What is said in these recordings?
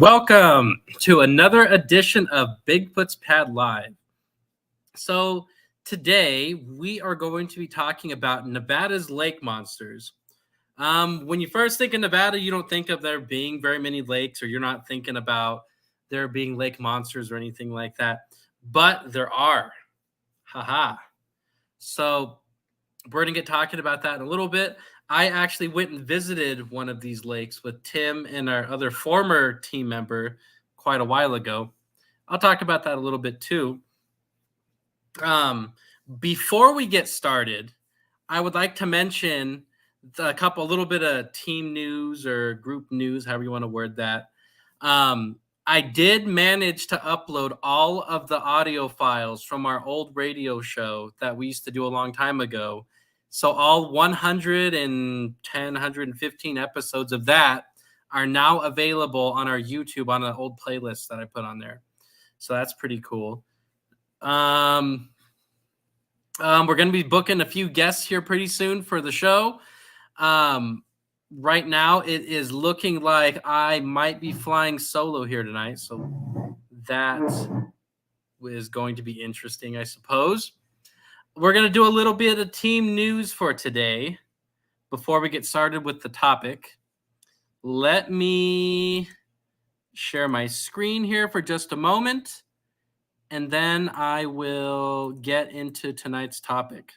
Welcome to another edition of Bigfoots Pad Live. So today we are going to be talking about Nevada's lake monsters. When you first think of Nevada, you don't think of there being very many lakes, or you're not thinking about there being lake monsters or anything like that. But there are. Haha. So we're going to get talking about that in a little bit. I actually went and visited one of these lakes with Tim and our other former team member quite a while ago. I'll talk about that a little bit too. Before we get started, I would like to mention a little bit of team news or group news, however you want to word that. I did manage to upload all of the audio files from our old radio show that we used to do a long time ago. So all 110, 115 episodes of that are now available on our YouTube on an old playlist that I put on there. So that's pretty cool. We're going to be booking a few guests here pretty soon for the show. Right now, it is looking like I might be flying solo here tonight. So that is going to be interesting, I suppose. We're going to do a little bit of team news for today before we get started with the topic. Let me share my screen here for just a moment, and then I will get into tonight's topic.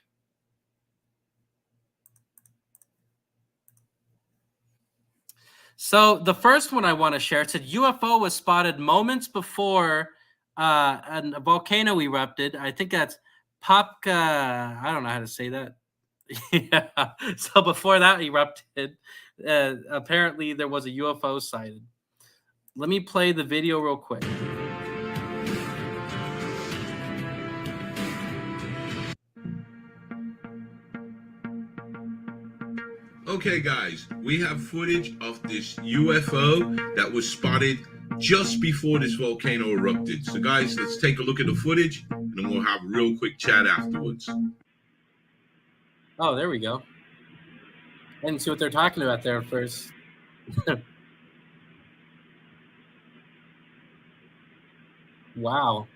So the first one I want to share, it said UFO was spotted moments before a volcano erupted. I think that's Popka. I don't know how to say that. Yeah. So before that erupted, apparently there was a UFO sighted. Let me play the video real quick. Okay, guys, we have footage of this UFO that was spotted just before this volcano erupted. So, guys, let's take a look at the footage, and then we'll have a real quick chat afterwards. Oh, there we go. I didn't see what they're talking about there first. Wow.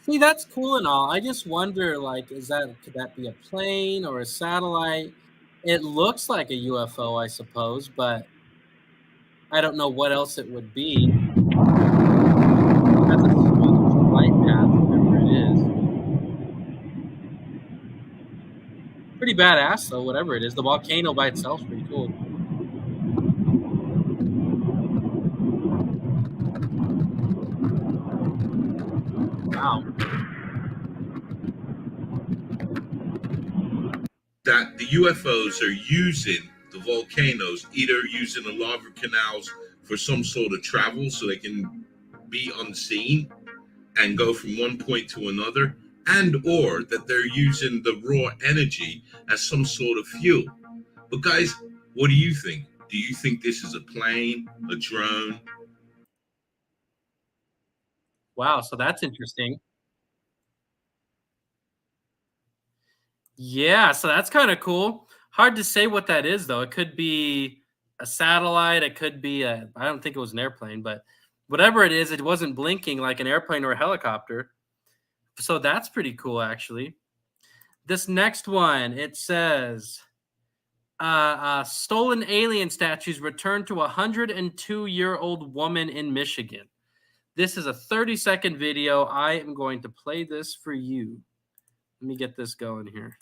See, that's cool and all. I just wonder, could that be a plane or a satellite? It looks like a UFO, I suppose, but I don't know what else it would be. That's a sweet flight path, whatever it is. Pretty badass, though, whatever it is. The volcano by itself is pretty cool. Wow. That the UFOs are using the volcanoes, either using the lava canals for some sort of travel so they can be unseen and go from one point to another, and or that they're using the raw energy as some sort of fuel. But guys, what do you think? Do you think this is a plane, a drone? Wow, so that's interesting. Yeah, so that's kind of cool. Hard to say what that is, though. It could be a satellite. It could be I don't think it was an airplane, but whatever it is, it wasn't blinking like an airplane or a helicopter. So that's pretty cool, actually. This next one, it says, stolen alien statues returned to a 102-year-old woman in Michigan. This is a 30-second video. I am going to play this for you. Let me get this going here.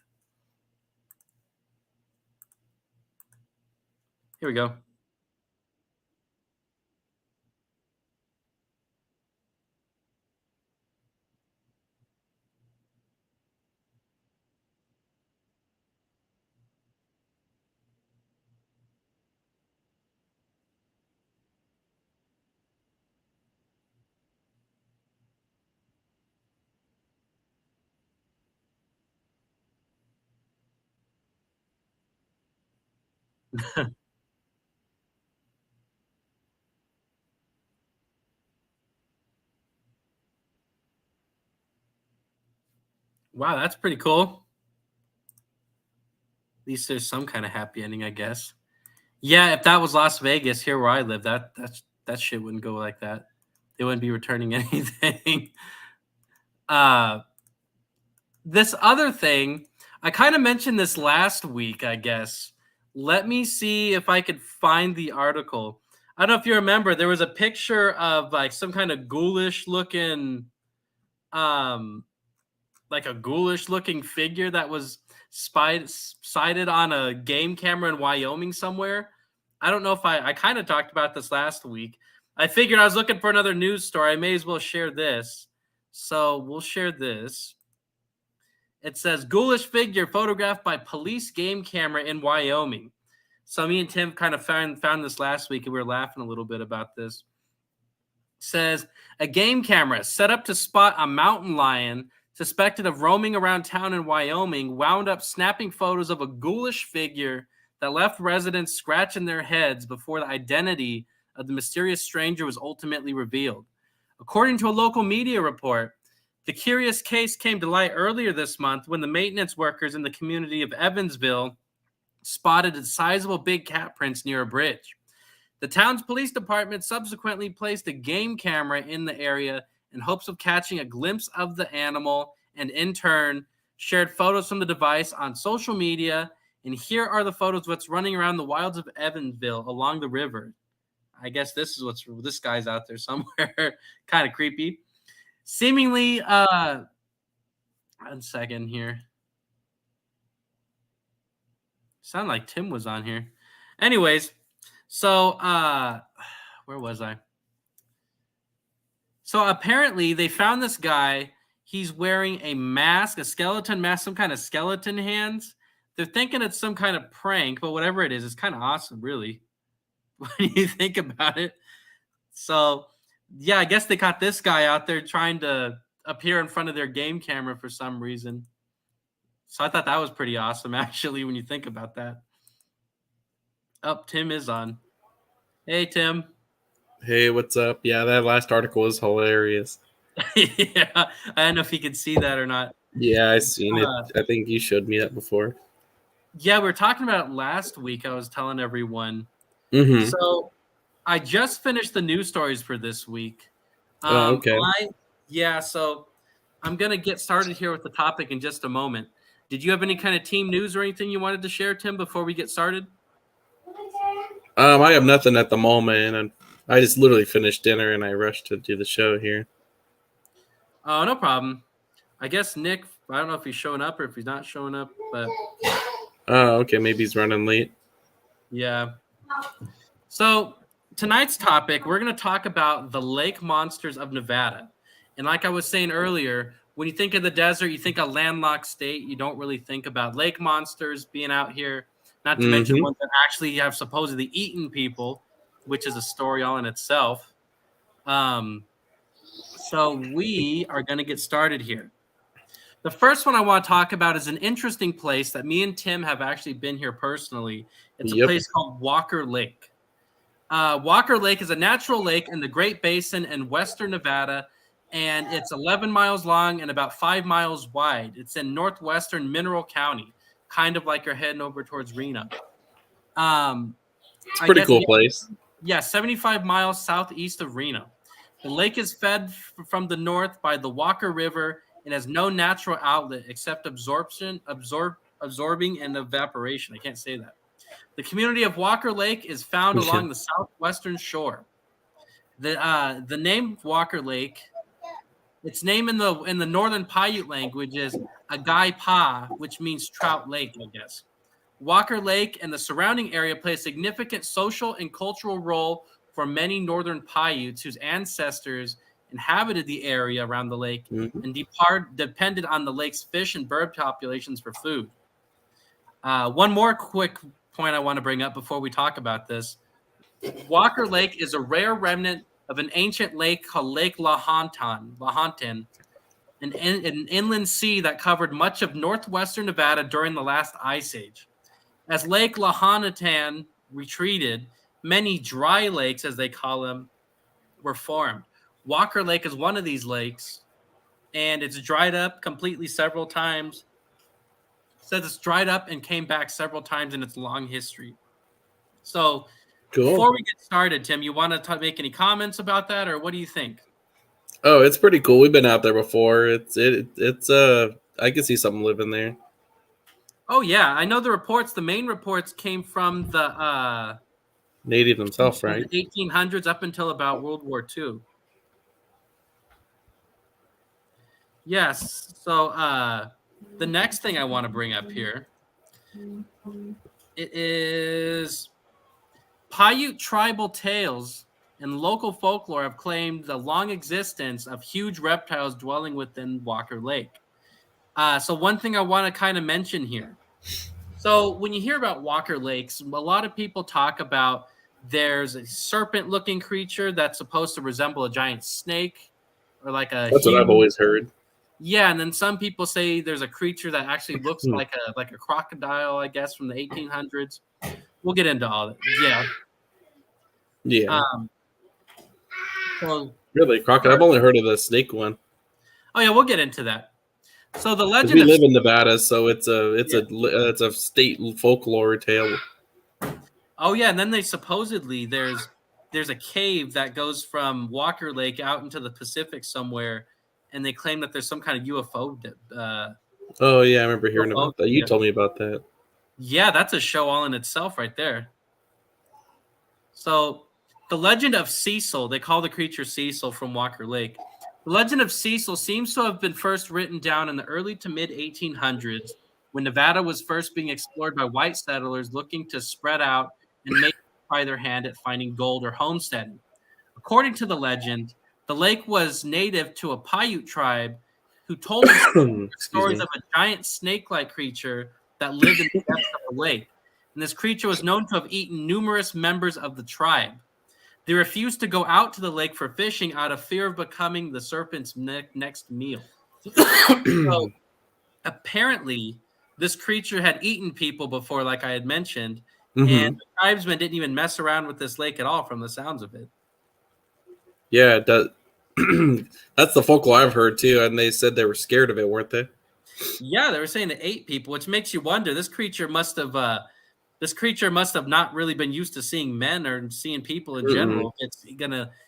Here we go. Wow, that's pretty cool. At least there's some kind of happy ending, I guess. Yeah, if that was Las Vegas, here where I live, that shit wouldn't go like that. They wouldn't be returning anything. uh this other thing, I kind of mentioned this last week, I guess. Let me see if I could find the article. I don't know if you remember, there was a picture of like some kind of ghoulish looking um like a ghoulish looking figure that was sighted on a game camera in Wyoming somewhere. I don't know if I kind of talked about this last week. I figured I was looking for another news story. I may as well share this. So we'll share this. It says ghoulish figure photographed by police game camera in Wyoming. So me and Tim kind of found this last week and we were laughing a little bit about this. Says a game camera set up to spot a mountain lion suspected of roaming around town in Wyoming wound up snapping photos of a ghoulish figure that left residents scratching their heads before the identity of the mysterious stranger was ultimately revealed. According to a local media report, the curious case came to light earlier this month when the maintenance workers in the community of Evansville spotted a sizable big cat prints near a bridge. The town's police department subsequently placed a game camera in the area in hopes of catching a glimpse of the animal and, in turn, shared photos from the device on social media. And here are the photos of what's running around the wilds of Evansville along the river. I guess this guy's out there somewhere. Kind of creepy. Seemingly, 1 second here. Sound like Tim was on here. Anyways, so where was I? So apparently they found this guy. He's wearing a mask, a skeleton mask, some kind of skeleton hands. They're thinking it's some kind of prank, but whatever it is, it's kind of awesome, really, when you think about it. So, yeah, I guess they caught this guy out there trying to appear in front of their game camera for some reason. So I thought that was pretty awesome, actually, when you think about that. Oh, Tim is on. Hey, Tim. Hey, what's up? Yeah, that last article was hilarious. Yeah, I don't know if you could see that or not. Yeah, I seen it. Uh, I think you showed me that before. Yeah, we were talking about it last week. I was telling everyone. Mm-hmm. So I just finished the news stories for this week. Oh, okay. So I'm gonna get started here with the topic in just a moment. Did you have any kind of team news or anything you wanted to share, Tim, before we get started? I have nothing at the moment, and I just literally finished dinner and I rushed to do the show here. Oh, no problem. I guess Nick, I don't know if he's showing up or if he's not showing up, but Oh, okay. Maybe he's running late. yeah. So tonight's topic, we're going to talk about the lake monsters of Nevada. And like I was saying earlier, when you think of the desert, you think of landlocked state. You don't really think about lake monsters being out here, not to mention Mm-hmm. ones that actually have supposedly eaten people, which is a story all in itself. So we are going to get started here. The first one I want to talk about is an interesting place that me and Tim have actually been here personally. It's a Yep. place called Walker Lake. Walker Lake is a natural lake in the Great Basin in western Nevada, and it's 11 miles long and about 5 miles wide. It's in northwestern Mineral County, kind of like you're heading over towards Reno. It's a pretty cool place. Yeah, 75 miles southeast of Reno. The lake is fed from the north by the Walker River and has no natural outlet except absorbing and evaporation. I can't say that. The community of Walker Lake is found along the southwestern shore. The name Walker Lake, its name in the northern Paiute language is Agai Pa, which means trout lake, I guess. Walker Lake and the surrounding area play a significant social and cultural role for many northern Paiutes whose ancestors inhabited the area around the lake and depended on the lake's fish and bird populations for food. One more quick point I want to bring up before we talk about this. Walker Lake is a rare remnant of an ancient lake called Lake Lahontan, an inland sea that covered much of northwestern Nevada during the last ice age. As Lake Lahontan retreated, many dry lakes, as they call them, were formed. Walker Lake is one of these lakes, and it's dried up completely several times. It says it's dried up and came back several times in its long history. So Cool. before we get started, Tim, you want to make any comments about that, or what do you think? Oh, it's pretty cool. We've been out there before. It's I can see something living there. Oh yeah, I know the main reports came from the Native themselves, right? the 1800s up until about World War II. Yes. So the next thing I want to bring up here, it is Paiute tribal tales and local folklore have claimed the long existence of huge reptiles dwelling within Walker Lake. So one thing I want to kind of mention here. So when you hear about Walker Lakes, a lot of people talk about there's a serpent-looking creature that's supposed to resemble a giant snake or like a That's what I've always heard. Yeah, and then some people say there's a creature that actually looks like a crocodile, I guess, from the 1800s. We'll get into all that. Yeah. Yeah. So Really, crocodile? I've only heard of the snake one. Oh yeah, we'll get into that. So the legend. We live in Nevada, so it's a state folklore tale. Oh yeah, and then they supposedly there's a cave that goes from Walker Lake out into the Pacific somewhere, and they claim that there's some kind of UFO. Oh yeah, I remember hearing UFO, about that. You told me about that. Yeah, that's a show all in itself, right there. So the legend of Cecil, they call the creature Cecil from Walker Lake. The legend of Cecil seems to have been first written down in the early to mid 1800s when Nevada was first being explored by white settlers looking to spread out and make try their hand at finding gold or homesteading. According to the legend, the lake was native to a Paiute tribe who told stories of a giant snake-like creature that lived in the depths of the lake. And this creature was known to have eaten numerous members of the tribe. They refused to go out to the lake for fishing out of fear of becoming the serpent's next meal. So, apparently, this creature had eaten people before, like I had mentioned, and the tribesmen didn't even mess around with this lake at all from the sounds of it. Yeah, it does. That's the folklore I've heard too, and they said they were scared of it, weren't they? Yeah, they were saying it ate people, which makes you wonder. This creature must have not really been used to seeing men or seeing people in general. It's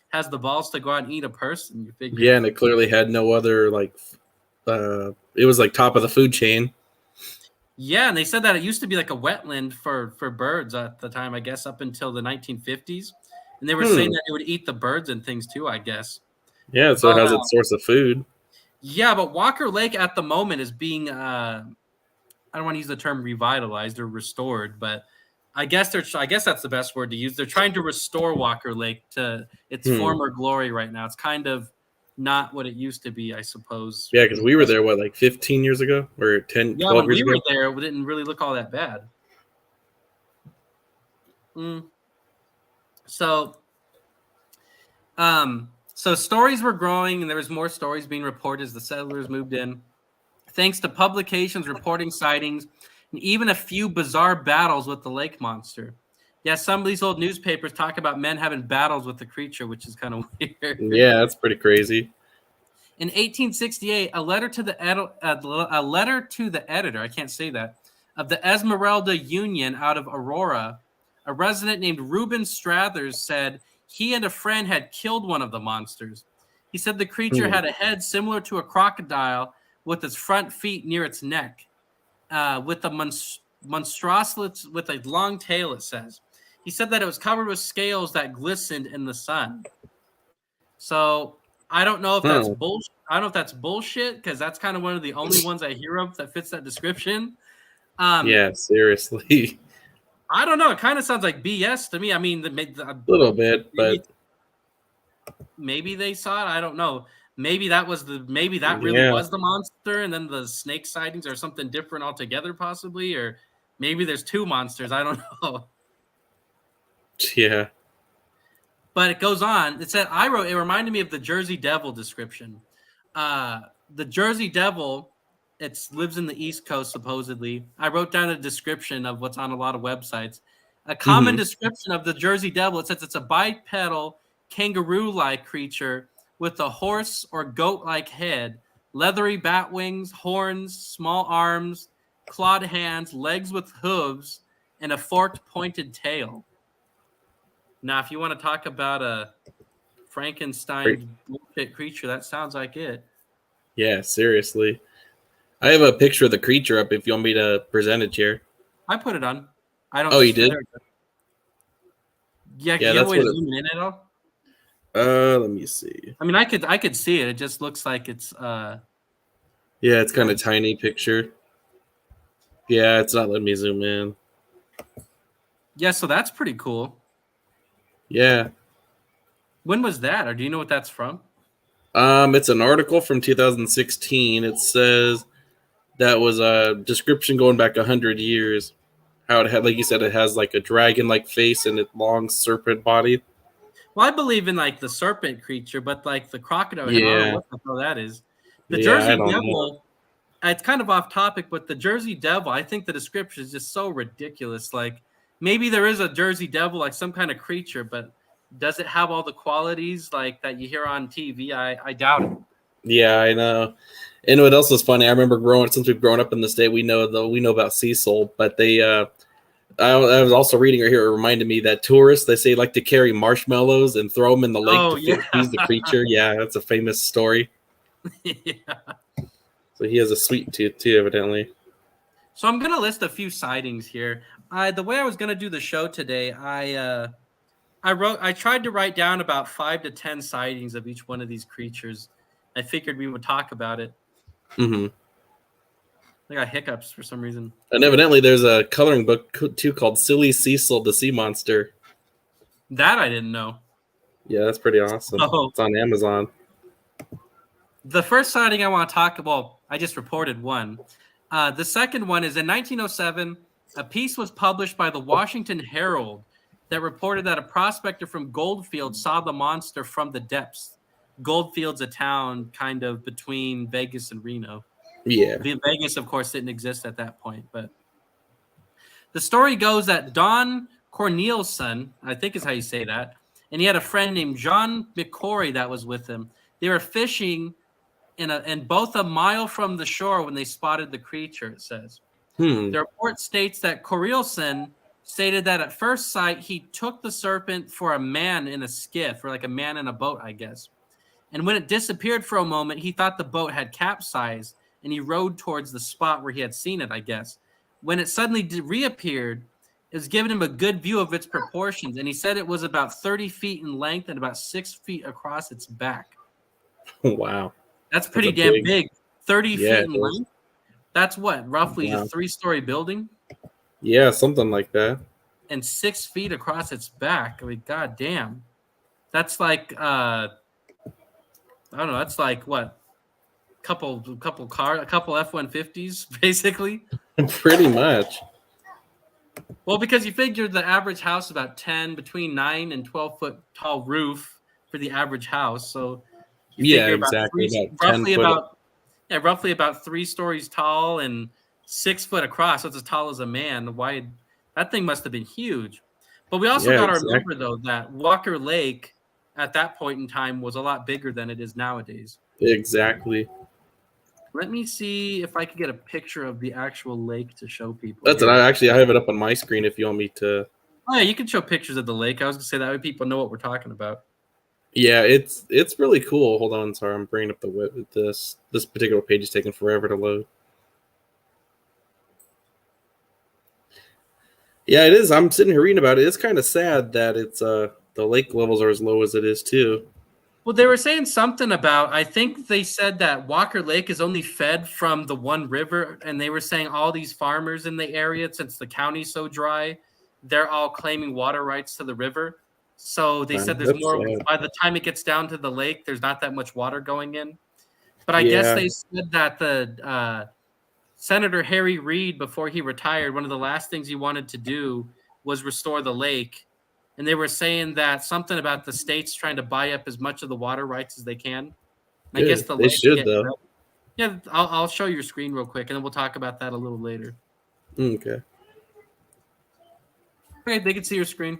has the balls to go out and eat a person. You figure? Yeah, and it clearly had no other it was like top of the food chain. Yeah, and they said that it used to be like a wetland for birds at the time, I guess, up until the 1950s. And they were saying that it would eat the birds and things too, I guess. Yeah, so it has its source of food. Yeah, but Walker Lake at the moment is being, I don't want to use the term revitalized or restored, but I guess that's the best word to use. They're trying to restore Walker Lake to its former glory right now. It's kind of not what it used to be, I suppose. Yeah, because we were there, 15 years ago? Or 10, 12 years ago? Yeah, when we were there, it didn't really look all that bad. So stories were growing, and there was more stories being reported as the settlers moved in. Thanks to publications reporting sightings, and even a few bizarre battles with the lake monster. Yeah, some of these old newspapers talk about men having battles with the creature, which is kind of weird. Yeah, that's pretty crazy. In 1868, a letter to the editor, I can't say that, of the Esmeralda Union out of Aurora, a resident named Reuben Strathers said he and a friend had killed one of the monsters. He said the creature had a head similar to a crocodile with its front feet near its neck, with a monstrosity with a long tail, it says. He said that it was covered with scales that glistened in the sun. So I don't know if that's bullshit. I don't know if that's bullshit, because that's kind of one of the only ones I hear of that fits that description. Yeah, seriously. I don't know. It kind of sounds like BS to me. I mean, a little bit, but maybe they saw it. I don't know. Maybe that was really was the monster, and then the snake sightings are something different altogether, possibly, or maybe there's two monsters. I don't know. Yeah. But it goes on. It said it reminded me of the Jersey Devil description. The Jersey Devil, it lives in the East Coast, supposedly. I wrote down a description of what's on a lot of websites. A common description of the Jersey Devil, it says it's a bipedal, kangaroo-like creature with a horse or goat-like head, leathery bat wings, horns, small arms, clawed hands, legs with hooves, and a forked, pointed tail. Now, if you want to talk about a Frankenstein bullshit creature, that sounds like it. Yeah, seriously. I have a picture of the creature up if you want me to present it here. I put it on. I don't. Oh, you did? There we go. Yeah, Yeah, you have a that's way what to it. zoom in at all? Let me see. I mean, I could see it. It just looks like it's Yeah, it's kind of tiny picture. Yeah, it's not letting me zoom in. Yeah, so that's pretty cool. Yeah. When was that, or do you know what that's from? It's an article from 2016. It says that was a description going back 100 years. How it had, like you said, it has like a dragon-like face and a long serpent body. Well, I believe in like the serpent creature, but like the crocodile head, I don't know Yeah. what the hell that is. The Yeah, I Jersey don't know. Devil, it's kind of off topic, but the Jersey Devil, I think the description is just so ridiculous. Like maybe there is a Jersey Devil, like some kind of creature, but does it have all the qualities like that you hear on TV? I doubt it. Yeah, I know. And what else is funny? I remember since we've grown up in the state, we know about Cecil, but I was also reading here. It reminded me that tourists they say like to carry marshmallows and throw them in the lake Oh, to yeah. feed the creature. Yeah, that's a famous story. Yeah. So he has a sweet tooth too, evidently. So I'm gonna list a few sightings here. The way I was gonna do the show today, I tried to write down about 5 to 10 sightings of each one of these creatures. I figured we would talk about it. Mm-hmm. I got hiccups for some reason. And evidently, there's a coloring book too called "Silly Cecil the Sea Monster." That I didn't know. Yeah, that's pretty awesome. Oh. It's on Amazon. The first sighting I want to talk about, I just reported one. The second one is in 1907, a piece was published by the Washington Herald that reported that a prospector from Goldfield saw the monster from the depths. Goldfield's a town kind of between Vegas and Reno. Yeah. Vegas, of course, didn't exist at that point. But the story goes that Don Cornelison, I think is how you say that, and he had a friend named John McCory that was with him. They were fishing in both a mile from the shore when they spotted the creature, it says. The report states that Cornelison stated that at first sight, he took the serpent for a man in a skiff, or like a man in a boat, I guess. And when it disappeared for a moment, he thought the boat had capsized, and he rowed towards the spot where he had seen it, I guess. When it suddenly reappeared, it was giving him a good view of its proportions, and he said it was about 30 feet in length and about 6 feet across its back. Wow. That's pretty damn big. 30 feet in length? That's what, roughly a 3-story building? Yeah, something like that. And 6 feet across its back. I mean, goddamn. That's like, I don't know, that's like what? A couple F-150s, basically. Pretty much. Well, because you figure the average house about between 9 and 12 foot tall roof for the average house. So you figure exactly. roughly about 3 stories tall and 6 foot across. So it's as tall as a man. That thing must have been huge. But we also got to remember though that Walker Lake at that point in time was a lot bigger than it is nowadays. Exactly. Let me see if I could get a picture of the actual lake to show people. That's it. I have it up on my screen if you want me to. Oh yeah, you can show pictures of the lake. I was gonna say that way people know what we're talking about. Yeah, it's really cool. Hold on, sorry, I'm bringing up this particular page is taking forever to load. Yeah, it is. I'm sitting here reading about it. It's kind of sad that it's the lake levels are as low as it is too. Well, they were saying something about, I think they said that Walker Lake is only fed from the one river, and they were saying all these farmers in the area, since the county's so dry, they're all claiming water rights to the river. So they said there's more, by the time it gets down to the lake, there's not that much water going in. But I guess they said that the Senator Harry Reid, before he retired, one of the last things he wanted to do was restore the lake. And they were saying that something about the states trying to buy up as much of the water rights as they can. I guess they should, though. Yeah, I'll show your screen real quick, and then we'll talk about that a little later. Okay. Okay, they can see your screen.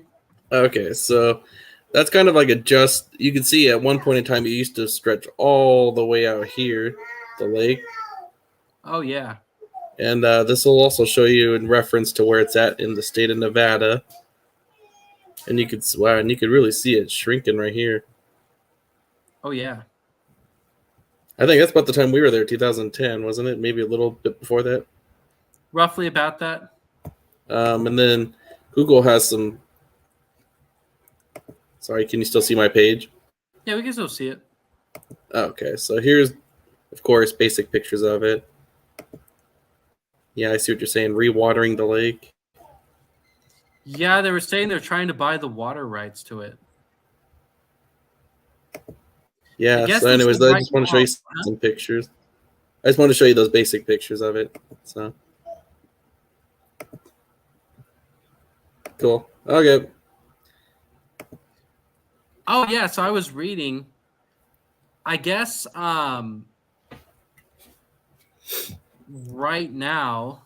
Okay, so that's kind of like you can see at one point in time it used to stretch all the way out here, the lake. Oh, yeah. And this will also show you in reference to where it's at in the state of Nevada. And you could really see it shrinking right here. Oh yeah. I think that's about the time we were there, 2010, wasn't it? Maybe a little bit before that. Roughly about that. And then Google has some. Sorry, can you still see my page? Yeah, we can still see it. Okay, so here's, of course, basic pictures of it. Yeah, I see what you're saying. Rewatering the lake. Yeah, they were saying they're trying to buy the water rights to it. Yeah, guess so this anyways, is I right just want to show you now, some pictures. I just want to show you those basic pictures of it. So cool. Okay. Oh yeah, so I was reading. I guess right now,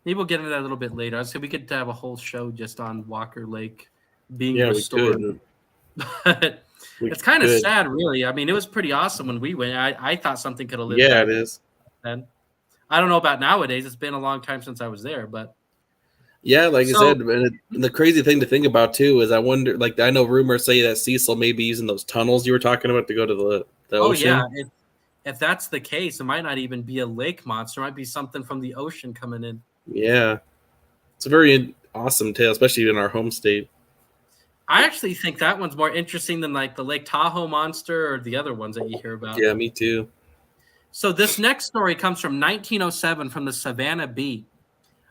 maybe we'll get into that a little bit later. I said we could have a whole show just on Walker Lake being restored. We But it's kind of could. sad, really. I mean, it was pretty awesome when we went. I thought something could have lived. Yeah, back it is. then. I don't know about nowadays. It's been a long time since I was there, but yeah, like I said, and the crazy thing to think about too is I wonder. Like I know rumors say that Cecil may be using those tunnels you were talking about to go to the ocean. Oh yeah, if that's the case, it might not even be a lake monster. It might be something from the ocean coming in. Yeah, it's a very awesome tale, especially in our home state. I actually think that one's more interesting than like the Lake Tahoe monster or the other ones that you hear about. Yeah, me too. So this next story comes from 1907 from the Savannah Bee.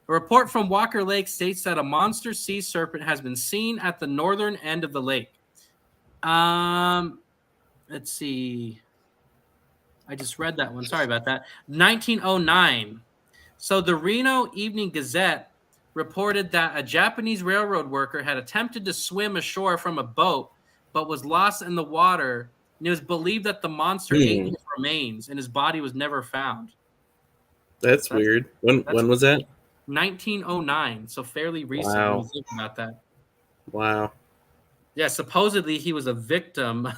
A report from Walker Lake states that a monster sea serpent has been seen at the northern end of the lake. Let's see. I just read that one. Sorry about that. 1909. So the Reno Evening Gazette reported that a Japanese railroad worker had attempted to swim ashore from a boat, but was lost in the water. And it was believed that the monster ate his remains, and his body was never found. That's weird. When was that? 1909. So fairly recent. Wow. When you think about that. Wow. Yeah, supposedly he was a victim,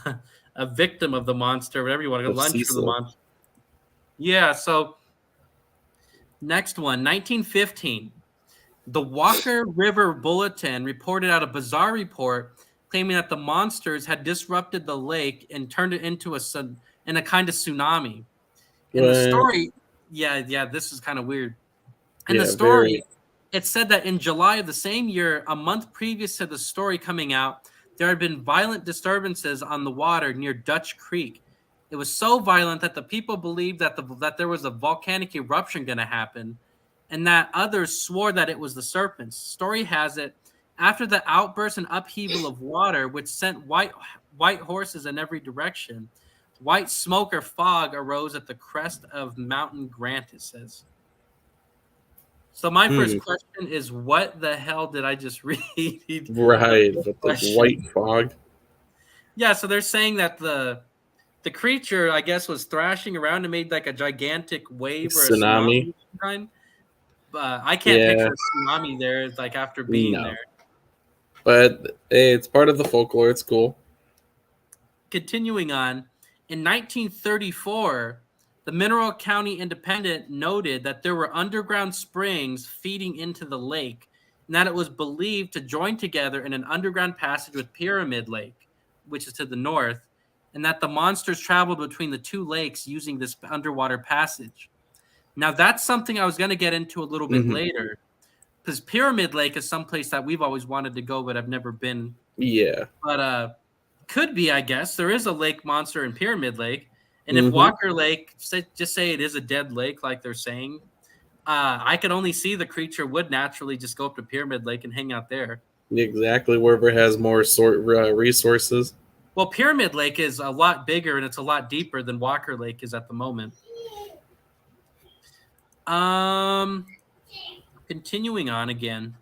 of the monster, whatever you want to go, lunch for the monster. Yeah, so next one, 1915. The Walker River Bulletin reported out a bizarre report claiming that the monsters had disrupted the lake and turned it into a kind of tsunami. In the story, this is kind of weird. In the story, it said that in July of the same year, a month previous to the story coming out, there had been violent disturbances on the water near Dutch Creek. It was so violent that the people believed that there was a volcanic eruption going to happen, and that others swore that it was the serpents. Story has it, after the outburst and upheaval of water, which sent white horses in every direction, white smoke or fog arose at the crest of Mountain Grant, it says. So my first question is, what the hell did I just read? Right, with the white fog. Yeah, so they're saying that the creature, I guess, was thrashing around and made like a gigantic wave or a tsunami kind. I can't picture a tsunami there, like after being there. But hey, it's part of the folklore. It's cool. Continuing on, in 1934, the Mineral County Independent noted that there were underground springs feeding into the lake, and that it was believed to join together in an underground passage with Pyramid Lake, which is to the north, and that the monsters traveled between the two lakes using this underwater passage. Now, that's something I was going to get into a little bit later, because Pyramid Lake is someplace that we've always wanted to go, but I've never been. Yeah. But could be, I guess. There is a lake monster in Pyramid Lake. And if Walker Lake, just say it is a dead lake, like they're saying, I could only see the creature would naturally just go up to Pyramid Lake and hang out there. Exactly, wherever it has more resources. Well, Pyramid Lake is a lot bigger and it's a lot deeper than Walker Lake is at the moment. Continuing on again.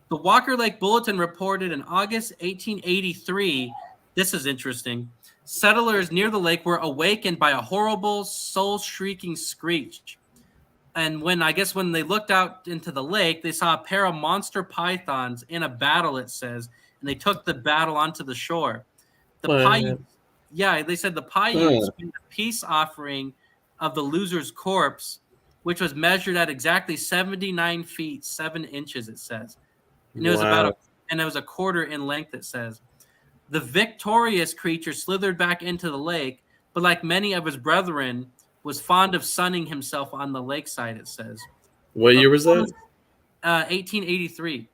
The Walker Lake Bulletin reported in August 1883, this is interesting, settlers near the lake were awakened by a horrible, soul-shrieking screech. And when they looked out into the lake, they saw a pair of monster pythons in a battle, it says, and they took the battle onto the shore. They said the Paiutes made a peace offering of the loser's corpse, which was measured at exactly 79 feet, 7 inches, it says. And it and it was a quarter in length, it says. The victorious creature slithered back into the lake, but like many of his brethren, was fond of sunning himself on the lakeside, it says. What year was that? 1883.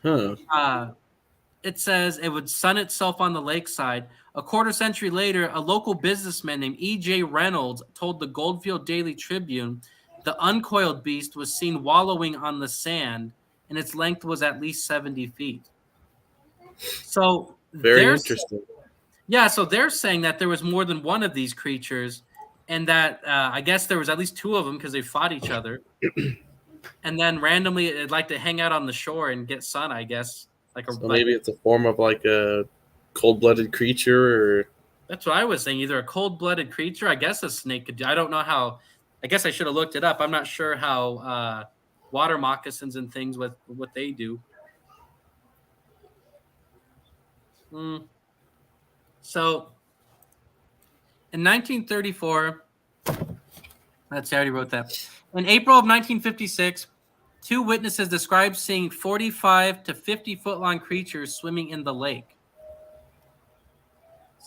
Huh. It says it would sun itself on the lakeside. A quarter century later, a local businessman named E.J. Reynolds told the Goldfield Daily Tribune the uncoiled beast was seen wallowing on the sand, and its length was at least 70 feet. So Very interesting. Yeah, so they're saying that there was more than one of these creatures, and that I guess there was at least two of them because they fought each other. And then randomly, it'd like to hang out on the shore and get sun, I guess. So maybe it's a form of like a cold-blooded creature, or that's what I was saying. Either a cold-blooded creature, I guess a snake could do. I don't know how. I guess I should have looked it up. I'm not sure how water moccasins and things with what they do. So in 1934, let's see, I already wrote that. In April of 1956, two witnesses described seeing 45 to 50 foot long creatures swimming in the lake.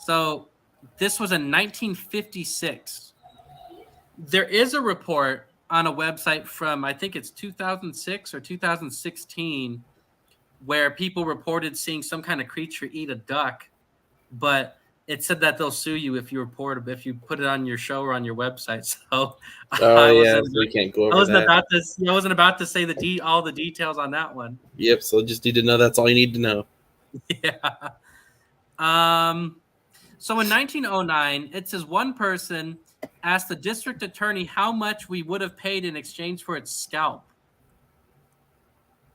So this was in 1956. There is a report on a website from, I think it's 2006 or 2016, where people reported seeing some kind of creature eat a duck, but it said that they'll sue you if you put it on your show or on your website. So we can't go over that. I wasn't about to say all the details on that one. Yep. So just need to know that's all you need to know. Yeah. So in 1909, it says one person asked the district attorney how much we would have paid in exchange for its scalp.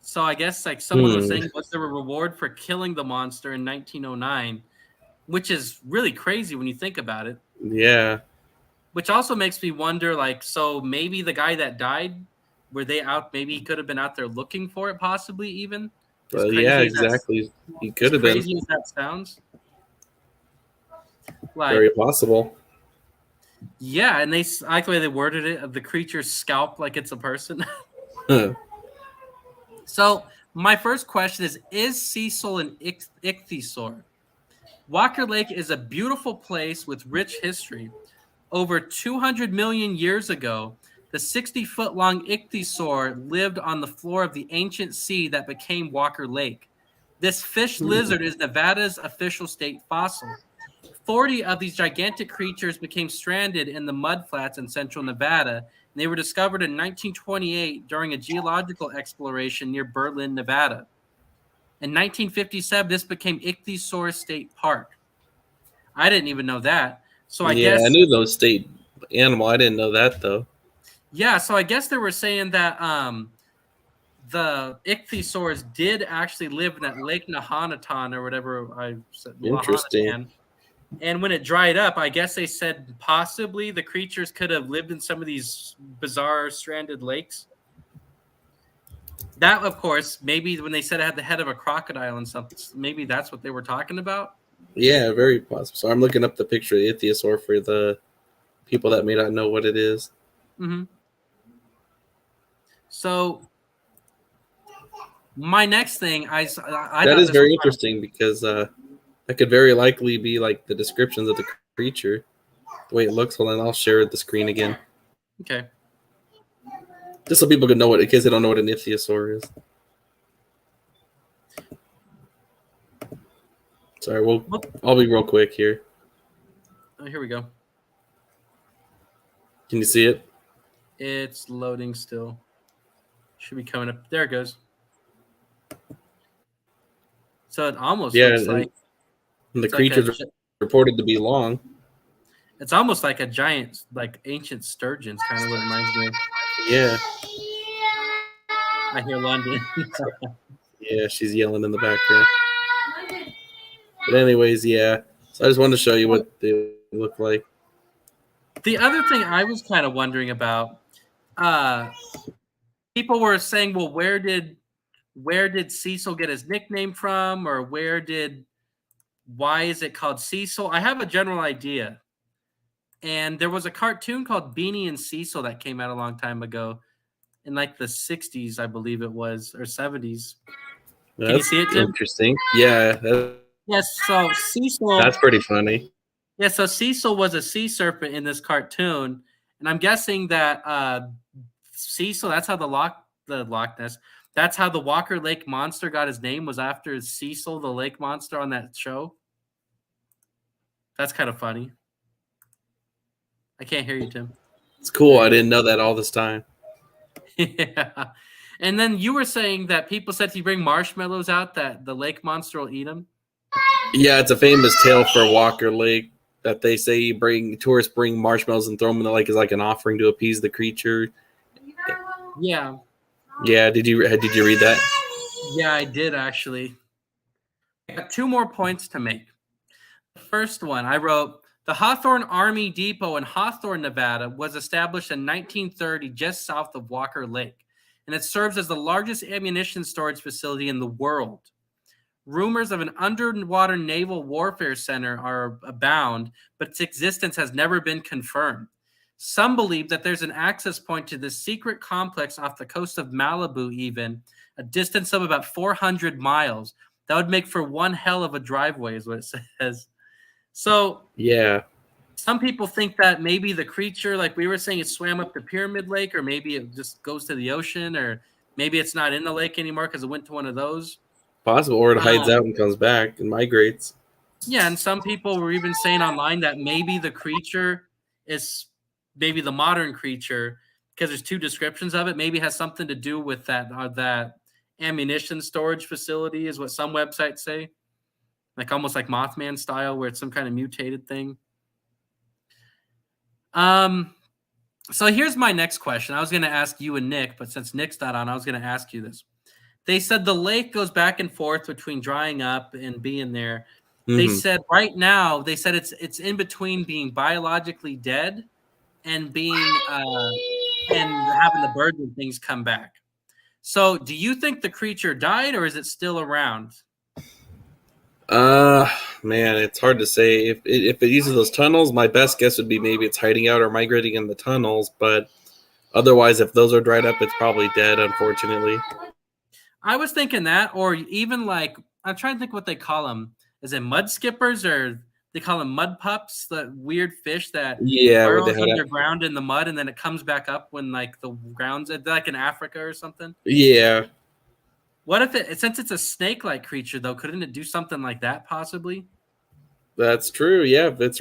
So I guess like someone was saying, was there a reward for killing the monster in 1909? Which is really crazy when you think about it. Yeah. Which also makes me wonder, like, so maybe the guy that died, were they out? Maybe he could have been out there looking for it, possibly even. Yeah, exactly. He could have been. Crazy as that sounds. Like, very possible. Yeah, and I like the way they worded it, of the creature's scalp like it's a person. So my first question is Cecil an ichthyosaur? Walker Lake is a beautiful place with rich history. Over 200 million years ago, the 60-foot-long ichthyosaur lived on the floor of the ancient sea that became Walker Lake. This fish lizard is Nevada's official state fossil. 40 of these gigantic creatures became stranded in the mudflats in central Nevada, and they were discovered in 1928 during a geological exploration near Berlin, Nevada. In 1957, this became Ichthyosaurus State Park. I didn't even know that. So I guess I knew those state animal. I didn't know that though. Yeah, so I guess they were saying that the ichthyosaurs did actually live in that Lake Nahonatan or whatever I said. Interesting. Nahonatan. And when it dried up, I guess they said possibly the creatures could have lived in some of these bizarre stranded lakes. That, of course, maybe when they said it had the head of a crocodile and something, maybe that's what they were talking about. Yeah, very possible. So I'm looking up the picture of the ichthyosaur for the people that may not know what it is. Mm-hmm. So my next thing, I that is very interesting because that could very likely be like the descriptions of the creature, the way it looks. Hold on, I'll share the screen again. Okay. Just so people can know in case they don't know what an ichthyosaur is. Sorry, I'll be real quick here. Oh, here we go. Can you see it? It's loading still. Should be coming up. There it goes. So it almost looks like... And the creatures are reported to be long. It's almost like a giant, like ancient sturgeon, kind of what it reminds me of. Yeah. I hear London. Yeah, she's yelling in the background. But anyways, yeah. So I just wanted to show you what they look like. The other thing I was kind of wondering about, people were saying, well, where did Cecil get his nickname from, or why is it called Cecil? I have a general idea. And there was a cartoon called Beanie and Cecil that came out a long time ago, in like the 60s, I believe it was, or 70s. Can you see it, Tim? Interesting. Yeah, Yes. So Cecil. that's pretty funny. Yeah. So Cecil was a sea serpent in this cartoon, and I'm guessing that Cecil. That's how the Loch Ness. That's how the Walker Lake monster got his name, was after Cecil, the lake monster on that show. That's kind of funny. I can't hear you, Tim. It's cool. I didn't know that all this time. Yeah. And then you were saying that people said if you bring marshmallows out, that the lake monster will eat them. Yeah, it's a famous tale for Walker Lake that they say tourists bring marshmallows and throw them in the lake as like an offering to appease the creature. Yeah. Yeah, did you read that? Yeah, I did actually. I got 2 more points to make. The first one, I wrote, the Hawthorne Army Depot in Hawthorne, Nevada was established in 1930 just south of Walker Lake, and it serves as the largest ammunition storage facility in the world. Rumors of an underwater naval warfare center are abound, but its existence has never been confirmed. Some believe that there's an access point to this secret complex off the coast of Malibu, even a distance of about 400 miles. That would make for one hell of a driveway, is what it says. So, yeah, some people think that maybe the creature, like we were saying, it swam up the Pyramid Lake, or maybe it just goes to the ocean, or maybe it's not in the lake anymore because it went to one of those. possible, or it hides out and comes back and migrates. Yeah, and some people were even saying online that maybe the creature is maybe the modern creature, because there's 2 descriptions of it. Maybe it has something to do with that ammunition storage facility, is what some websites say, like almost like Mothman style, where it's some kind of mutated thing. So here's my next question. I was going to ask you and Nick, but since Nick's not on, I was going to ask you this. They said the lake goes back and forth between drying up and being there. Mm-hmm. They said right now, it's in between being biologically dead and being and having the birds and things come back. So do you think the creature died, or is it still around? Man, it's hard to say. If it uses those tunnels, my best guess would be maybe it's hiding out or migrating in the tunnels. But otherwise, if those are dried up, it's probably dead, unfortunately. I was thinking that, or even like, I'm trying to think what they call them. Is it mud skippers, or they call them mud pups? The weird fish that burrows underground in the mud and then it comes back up when like the ground's like in Africa or something. Yeah. What if since it's a snake-like creature though, couldn't it do something like that possibly? That's true. Yeah, because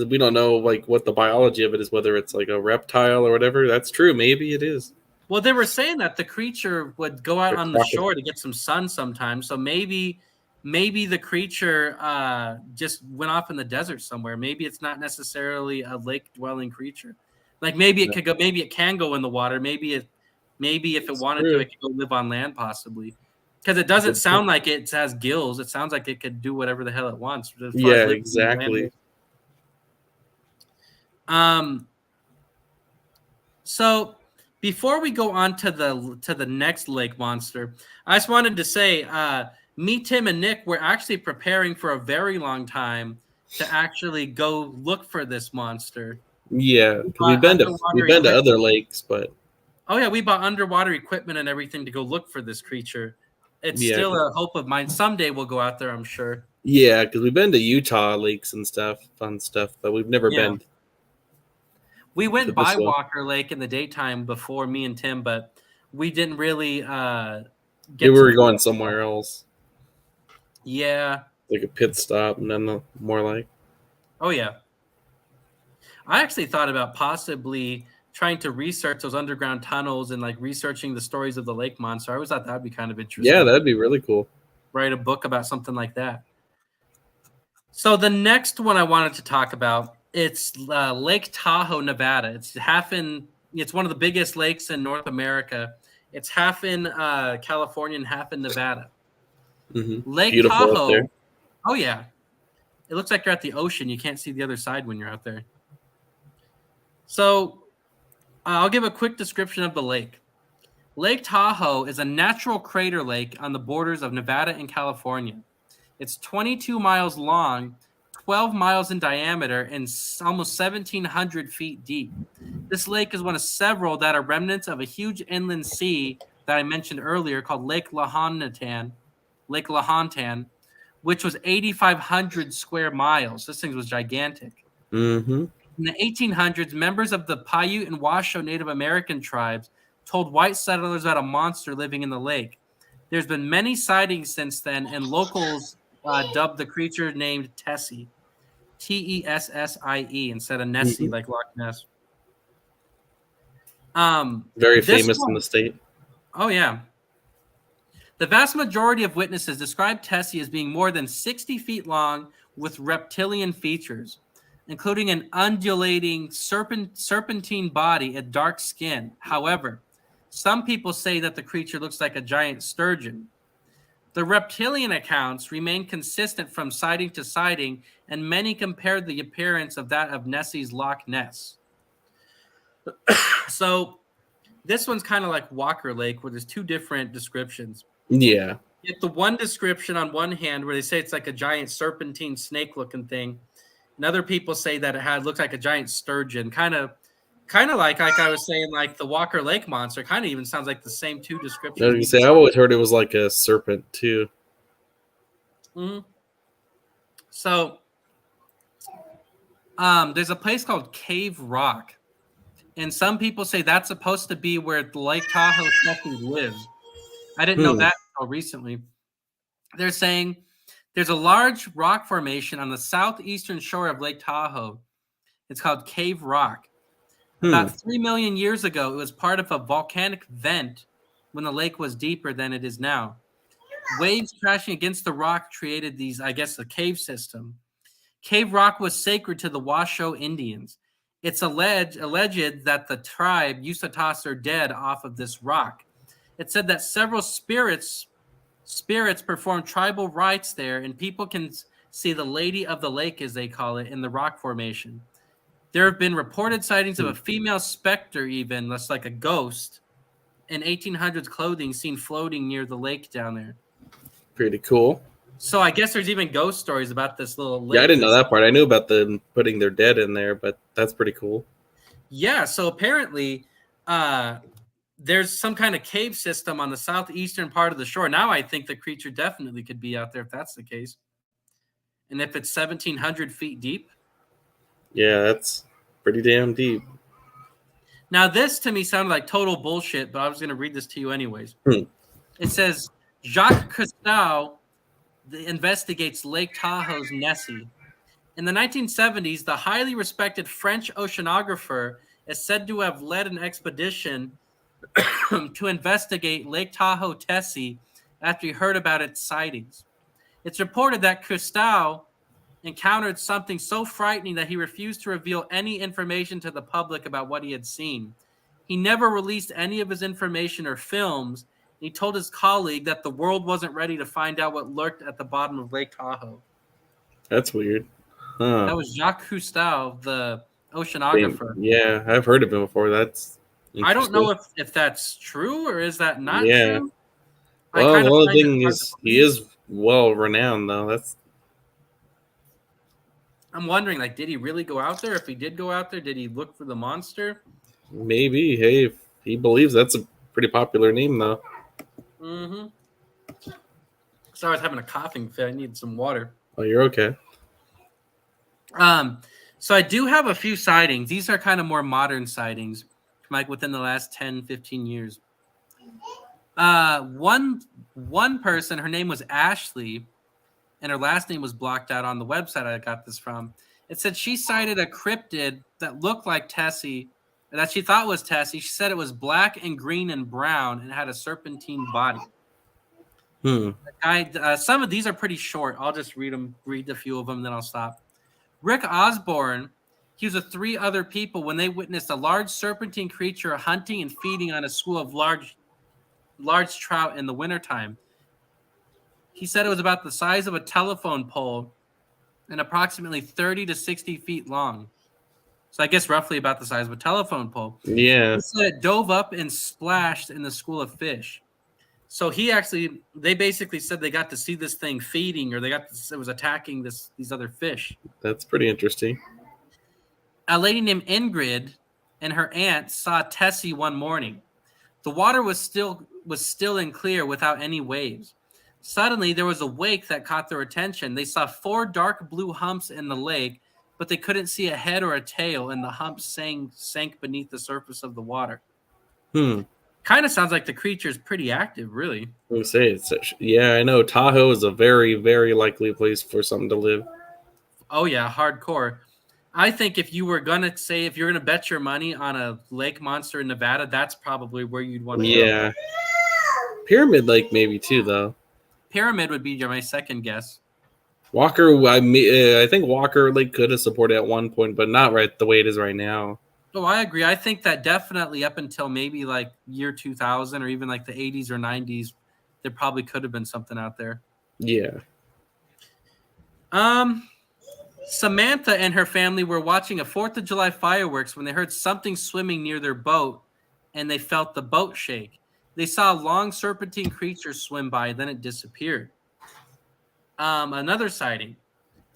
we don't know like what the biology of it is, whether it's like a reptile or whatever. That's true. Maybe it is. Well, they were saying that the creature would go out on the shore to get some sun sometimes. So maybe the creature just went off in the desert somewhere. Maybe it's not necessarily a lake-dwelling creature. Like maybe it could go. Maybe it can go in the water. Maybe if it wanted to, it could go live on land possibly. Because it doesn't sound like it has gills. It sounds like it could do whatever the hell it wants. Yeah, exactly. So before we go on to the next lake monster, I just wanted to say, me, Tim, and Nick were actually preparing for a very long time to actually go look for this monster. Yeah, we've been to other lakes, but we bought underwater equipment and everything to go look for this creature. It's still a hope of mine. Someday we'll go out there, I'm sure. Yeah, because we've been to Utah lakes and stuff, fun stuff, but we've never been. We went by Walker Lake in the daytime before, me and Tim, but we didn't really we were going somewhere else. Yeah. Like a pit stop, and then more like. Oh, yeah. I actually thought about possibly trying to research those underground tunnels and like researching the stories of the lake monster. I always thought that'd be kind of interesting. Yeah, that'd be really cool. Write a book about something like that. So the next one I wanted to talk about, it's Lake Tahoe, Nevada. It's one of the biggest lakes in North America. It's half in California and half in Nevada. Mm-hmm. Lake Beautiful Tahoe. Up there. Oh yeah, it looks like you're at the ocean. You can't see the other side when you're out there. So I'll give a quick description of the lake. Lake Tahoe is a natural crater lake on the borders of Nevada and California. It's 22 miles long, 12 miles in diameter, and almost 1,700 feet deep. This lake is one of several that are remnants of a huge inland sea that I mentioned earlier called Lake Lahontan. Lake Lahontan, which was 8,500 square miles. This thing was gigantic. Mm-hmm. In the 1800s, members of the Paiute and Washoe Native American tribes told white settlers about a monster living in the lake. There's been many sightings since then, and locals dubbed the creature named Tessie, Tessie, instead of Nessie, like Loch Ness. Very famous in the state. Oh, yeah. The vast majority of witnesses describe Tessie as being more than 60 feet long with reptilian features, including an undulating serpentine body and dark skin. However, some people say that the creature looks like a giant sturgeon. The reptilian accounts remain consistent from sighting to sighting, and many compared the appearance of that of Nessie's Loch Ness. So this one's kind of like Walker Lake, where there's two different descriptions. Yeah. You get the one description on one hand where they say it's like a giant serpentine snake-looking thing, and other people say that it looks like a giant sturgeon, kind of like I was saying, like the Walker Lake monster. Kind of even sounds like the same two descriptions. I was gonna say, I've always heard it was like a serpent too. Mm-hmm. So, there's a place called Cave Rock, and some people say that's supposed to be where the Lake Tahoe Tessie lives. I didn't know that until recently. They're saying there's a large rock formation on the southeastern shore of Lake Tahoe. It's called Cave Rock. About 3 million years ago, it was part of a volcanic vent when the lake was deeper than it is now. Waves crashing against the rock created these, I guess, a cave system. Cave Rock was sacred to the Washoe Indians. It's alleged that the tribe used to toss their dead off of this rock. It said that several spirits perform tribal rites there, and people can see the Lady of the Lake, as they call it, in the rock formation. There have been reported sightings of a female specter, even that's like a ghost, in 1800s clothing seen floating near the lake down there. Pretty cool. So I guess there's even ghost stories about this little lake. Yeah, I didn't know that part. I knew about them putting their dead in there, but that's pretty cool. Yeah, so apparently there's some kind of cave system on the southeastern part of the shore. Now I think the creature definitely could be out there if that's the case. And if it's 1,700 feet deep. Yeah, that's pretty damn deep. Now, this to me sounded like total bullshit, but I was going to read this to you anyways. It says, Jacques Cousteau investigates Lake Tahoe's Nessie. In the 1970s, the highly respected French oceanographer is said to have led an expedition to investigate Lake Tahoe Tessie after he heard about its sightings. It's reported that Cousteau encountered something so frightening that he refused to reveal any information to the public about what he had seen. He never released any of his information or films. He told his colleague that the world wasn't ready to find out what lurked at the bottom of Lake Tahoe. That's weird. Huh. That was Jacques Cousteau, the oceanographer. Yeah, I've heard of him before. That's I don't know if that's true or is that not true. Well, one of the things is he is well renowned though. I'm wondering, like, did he really go out there? If he did go out there, did he look for the monster? Maybe. Hey, if he believes that's a pretty popular name though. Mm-hmm. Sorry, I was having a coughing fit. I need some water. Oh, you're okay. So I do have a few sightings. These are kind of more modern sightings, like within the last 10, 15 years. One person, her name was Ashley, and her last name was blocked out on the website I got this from. It said she sighted a cryptid that looked like Tessie, that she thought was Tessie. She said it was black and green and brown and had a serpentine body. Some of these are pretty short. I'll just read a few of them, then I'll stop. Rick Osborne, he was with 3 other people when they witnessed a large serpentine creature hunting and feeding on a school of large trout in the wintertime. He said it was about the size of a telephone pole and approximately 30 to 60 feet long. So I guess roughly about the size of a telephone pole. Yeah. He said it dove up and splashed in the school of fish. So they basically said they got to see this thing feeding, or it was attacking these other fish. That's pretty interesting. A lady named Ingrid and her aunt saw Tessie one morning. The water was still and clear without any waves. Suddenly, there was a wake that caught their attention. They saw 4 dark blue humps in the lake, but they couldn't see a head or a tail, and the humps sank beneath the surface of the water. Kind of sounds like the creature's pretty active, really. I would say yeah, I know. Tahoe is a very, very likely place for something to live. Oh, yeah, hardcore. I think if you're going to bet your money on a lake monster in Nevada, that's probably where you'd want to go. Yeah. Pyramid Lake maybe too, though. Pyramid would be my second guess. Walker, I think Walker Lake could have supported at one point, but not right the way it is right now. Oh, I agree. I think that definitely up until maybe like year 2000 or even like the 80s or 90s, there probably could have been something out there. Yeah. Samantha and her family were watching a 4th of July fireworks when they heard something swimming near their boat, and they felt the boat shake. They saw a long serpentine creature swim by, then it disappeared. Another sighting.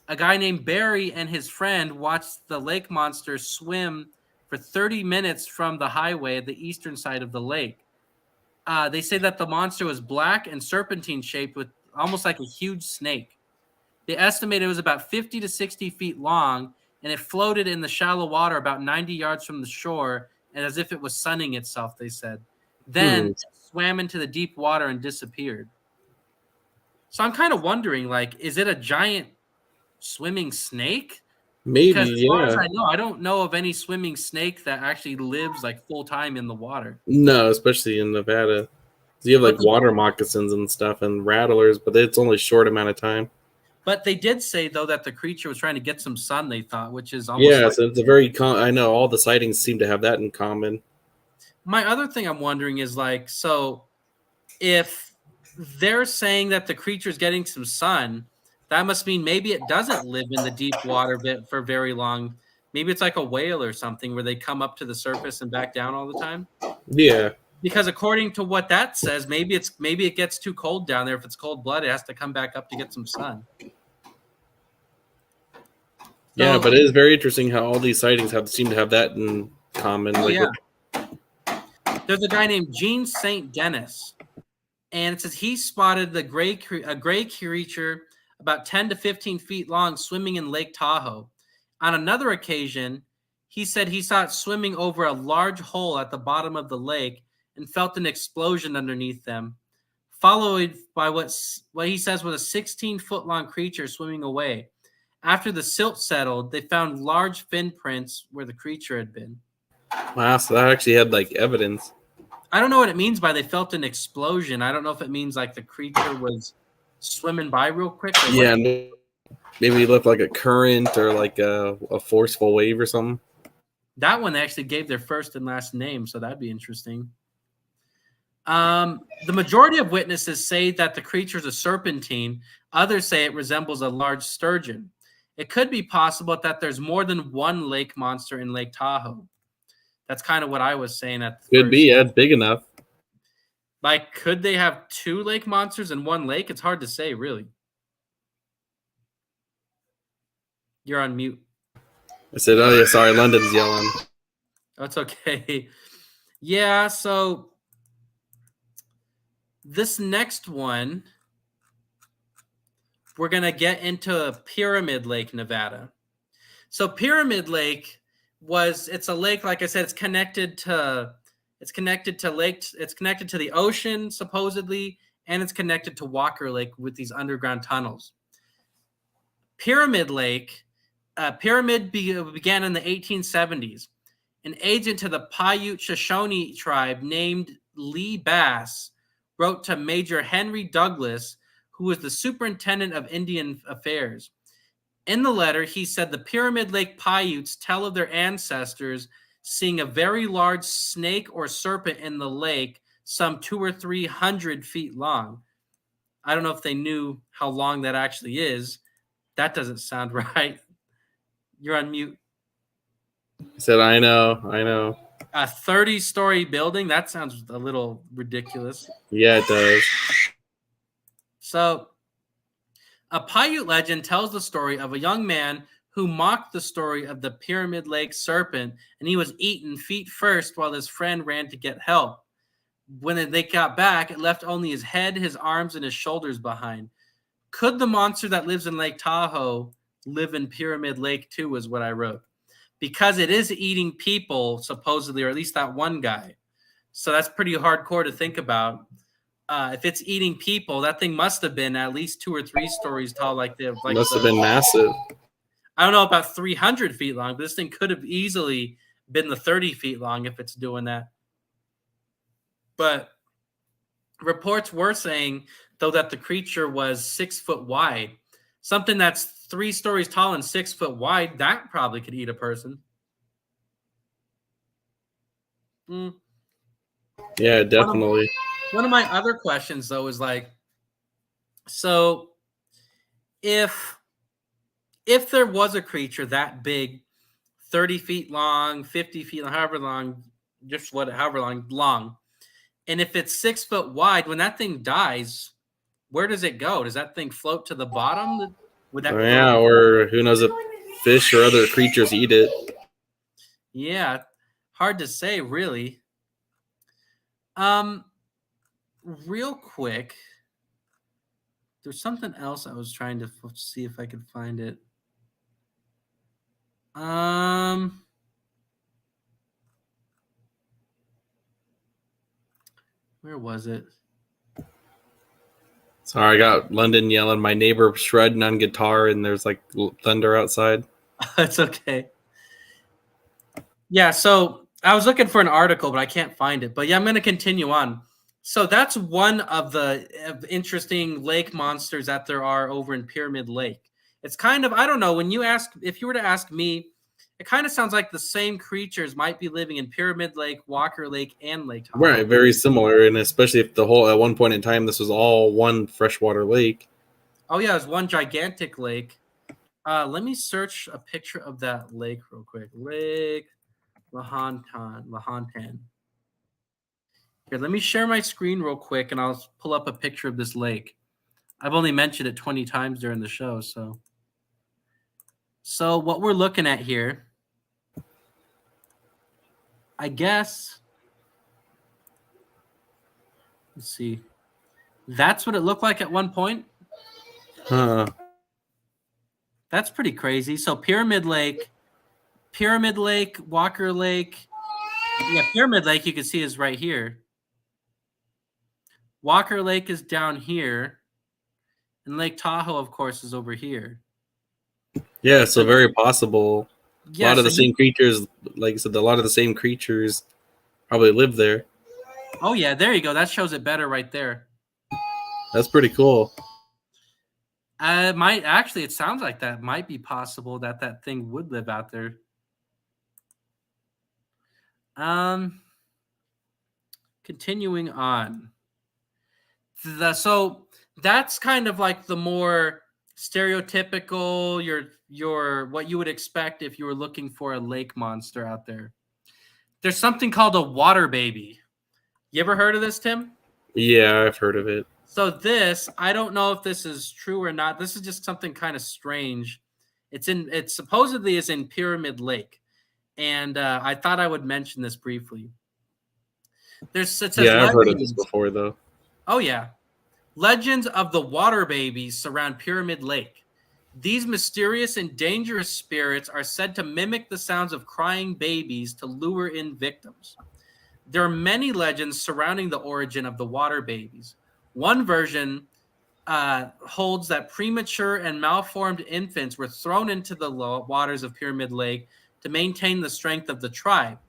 A guy named Barry and his friend watched the lake monster swim for 30 minutes from the highway at the eastern side of the lake. They say that the monster was black and serpentine shaped with almost like a huge snake. They estimated it was about 50 to 60 feet long, and it floated in the shallow water about 90 yards from the shore, and as if it was sunning itself, they said. Then swam into the deep water and disappeared. So I'm kind of wondering, like, is it a giant swimming snake? Maybe, because as far as I know, I don't know of any swimming snake that actually lives like full time in the water. No, especially in Nevada. You have like water moccasins and stuff and rattlers, but it's only a short amount of time. But they did say though that the creature was trying to get some sun. They thought, which is almost so it's a very. I know all the sightings seem to have that in common. My other thing I'm wondering is like, so if they're saying that the creature's getting some sun, that must mean maybe it doesn't live in the deep water bit for very long. Maybe it's like a whale or something where they come up to the surface and back down all the time. Yeah. Because according to what that says, maybe it gets too cold down there. If it's cold blood, it has to come back up to get some sun. Yeah, but it is very interesting how all these sightings seem to have that in common. Oh, yeah. There's a guy named Gene St. Dennis, and it says he spotted a gray creature about 10 to 15 feet long swimming in Lake Tahoe. On another occasion, he said he saw it swimming over a large hole at the bottom of the lake and felt an explosion underneath them, followed by what he says was a 16-foot-long creature swimming away. After the silt settled, they found large fin prints where the creature had been. Wow, so that actually had like evidence. I don't know what it means by they felt an explosion. I don't know if it means like the creature was swimming by real quick. Yeah, maybe it looked like a current or like a forceful wave or something. That one they actually gave their first and last name, so that'd be interesting. The majority of witnesses say that the creature is a serpentine. Others say it resembles a large sturgeon. It could be possible that there's more than one lake monster in Lake Tahoe. That's kind of what I was saying at the Could be, yeah, it's big enough. Like, could they have 2 lake monsters in one lake? It's hard to say, really. You're on mute. I said, oh, yeah, sorry, London's yelling. That's okay. Yeah, so this next one, we're going to get into Pyramid Lake, Nevada. So Pyramid Lake it's a lake, like I said, it's connected to the ocean, supposedly, and it's connected to Walker Lake with these underground tunnels. Pyramid Lake, began in the 1870s. An agent to the Paiute Shoshone tribe named Lee Bass wrote to Major Henry Douglas, who was the superintendent of Indian Affairs. In the letter, he said the Pyramid Lake Paiutes tell of their ancestors seeing a very large snake or serpent in the lake, some 200 or 300 feet long. I don't know if they knew how long that actually is. That doesn't sound right. You're on mute. I said, I know. A 30-story building? That sounds a little ridiculous. Yeah, it does. So, a Paiute legend tells the story of a young man who mocked the story of the Pyramid Lake serpent, and he was eaten feet first while his friend ran to get help. When they got back, it left only his head, his arms, and his shoulders behind. Could the monster that lives in Lake Tahoe live in Pyramid Lake too, is what I wrote. Because it is eating people, supposedly, or at least that one guy. So that's pretty hardcore to think about. If it's eating people, that thing must have been at least 2 or 3 stories tall. Must have been massive. I don't know about 300 feet long, but this thing could have easily been the 30 feet long if it's doing that. But reports were saying, though, that the creature was 6 foot wide. Something that's 3 stories tall and 6 foot wide, that probably could eat a person. Yeah, definitely. One of my other questions, though, is like, so if there was a creature that big, 30 feet long, 50 feet, however long, however long, and if it's 6 foot wide, when that thing dies, where does it go? Does that thing float to the bottom? Or who knows if fish or other creatures eat it. Yeah, hard to say, really. Real quick, there's something else I was trying to see if I could find it. Where was it? Sorry, I got London yelling, my neighbor shredding on guitar, and there's like thunder outside. It's okay. Yeah, so I was looking for an article, but I can't find it. But yeah, I'm going to continue on. So that's one of the interesting lake monsters that there are over in Pyramid Lake. It's kind of, I don't know, if you were to ask me, it kind of sounds like the same creatures might be living in Pyramid Lake, Walker Lake, and Lake Tahoe. Right, very similar, and especially if at one point in time, this was all one freshwater lake. Oh yeah, it's one gigantic lake. Let me search a picture of that lake real quick. Lake Lahontan. Here, let me share my screen real quick, and I'll pull up a picture of this lake. I've only mentioned it 20 times during the show, so what we're looking at here, I guess, let's see. That's what it looked like at one point. Huh. That's pretty crazy. So Pyramid Lake, Walker Lake. Yeah, Pyramid Lake you can see is right here. Walker Lake is down here. And Lake Tahoe, of course, is over here. Yeah, so very possible. Yeah, a lot of the same creatures, like I said, a lot of the same creatures probably live there. Oh, yeah, there you go. That shows it better right there. That's pretty cool. It sounds like that might be possible that thing would live out there. Continuing on. So that's kind of like the more stereotypical, your what you would expect if you were looking for a lake monster out there. There's something called a water baby. You ever heard of this, Tim? Yeah, I've heard of it. So this, I don't know if this is true or not. This is just something kind of strange. It supposedly is in Pyramid Lake, and I thought I would mention this briefly. I've heard of this before, though. Oh yeah, legends of the water babies surround Pyramid Lake. These mysterious and dangerous spirits are said to mimic the sounds of crying babies to lure in victims. There are many legends surrounding the origin of the water babies. One version holds that premature and malformed infants were thrown into the waters of Pyramid Lake to maintain the strength of the tribe.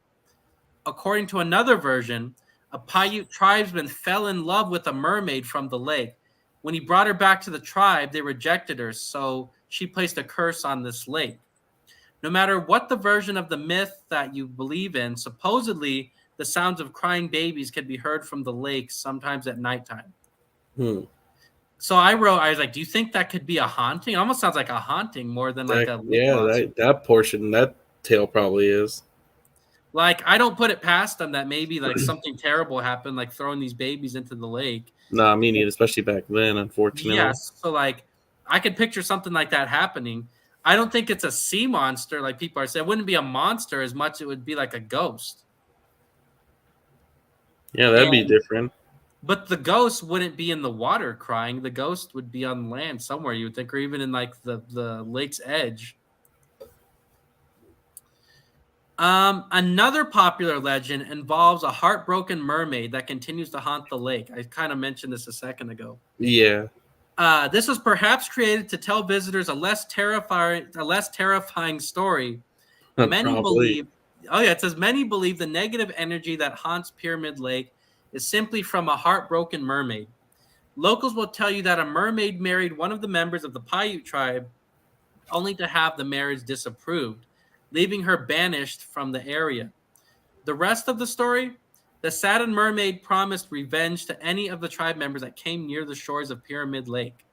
According to another version, a Paiute tribesman fell in love with a mermaid from the lake. When he brought her back to the tribe, they rejected her, so she placed a curse on this lake. No matter what the version of the myth that you believe in, supposedly the sounds of crying babies can be heard from the lake, sometimes at nighttime. So I was like, do you think that could be a haunting? It almost sounds like a haunting more than like a lake monster. that tale probably is. Like, I don't put it past them that maybe like something terrible happened, like throwing these babies into the lake. No, me neither, especially back then, unfortunately. Yes, so like I could picture something like that happening. I don't think it's a sea monster like people are saying. It wouldn't be a monster as much. It would be like a ghost. Yeah, that'd be different. But the ghost wouldn't be in the water crying. The ghost would be on land somewhere, you would think, or even in like the lake's edge. Another popular legend involves a heartbroken mermaid that continues to haunt the lake. I kind of mentioned this a second ago. Yeah. This was perhaps created to tell visitors a less terrifying story. Many Probably. believe. Oh yeah, it says many believe the negative energy that haunts Pyramid Lake is simply from a heartbroken mermaid. Locals will tell you that a mermaid married one of the members of the Paiute tribe, only to have the marriage disapproved, leaving her banished from the area. The rest of the story: the saddened mermaid promised revenge to any of the tribe members that came near the shores of Pyramid Lake.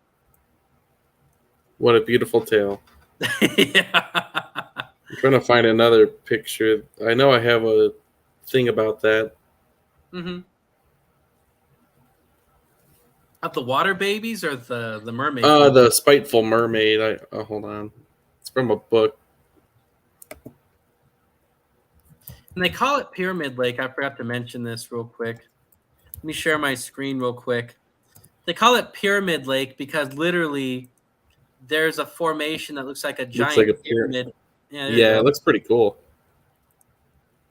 What a beautiful tale. Yeah. I'm trying to find another picture. I know I have a thing about that. Mm-hmm. Of the water babies or the mermaid? The spiteful mermaid. Hold on. It's from a book. And they call it Pyramid Lake. I forgot to mention this real quick. Let me share my screen real quick. They call it Pyramid Lake because literally there's a formation that looks like a giant pyramid. Yeah, it looks pretty cool.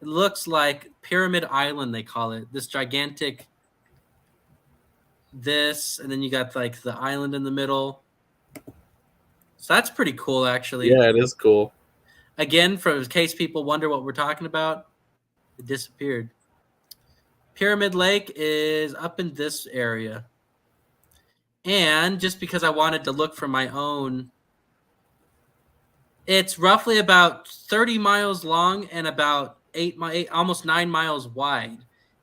It looks like Pyramid Island, they call it. This gigantic and then you got like the island in the middle. So that's pretty cool, actually. Yeah, it is cool. Again, in case people wonder what we're talking about, it disappeared. Pyramid Lake is up in this area. And just because I wanted to look for my own, it's roughly about 30 miles long and about almost 9 miles wide.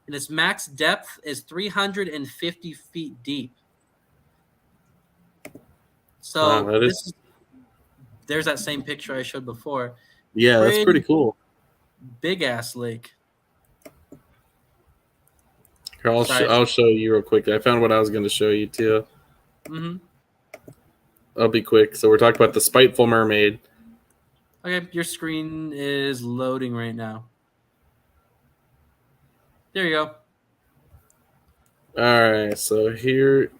And its max depth is 350 feet deep. So there's that same picture I showed before. Yeah, that's pretty cool. Big ass lake. Here, I'll show you real quick. I found what I was going to show you too. Mm-hmm. I'll be quick. So we're talking about the spiteful mermaid. Okay, your screen is loading right now. There you go. All right, so here,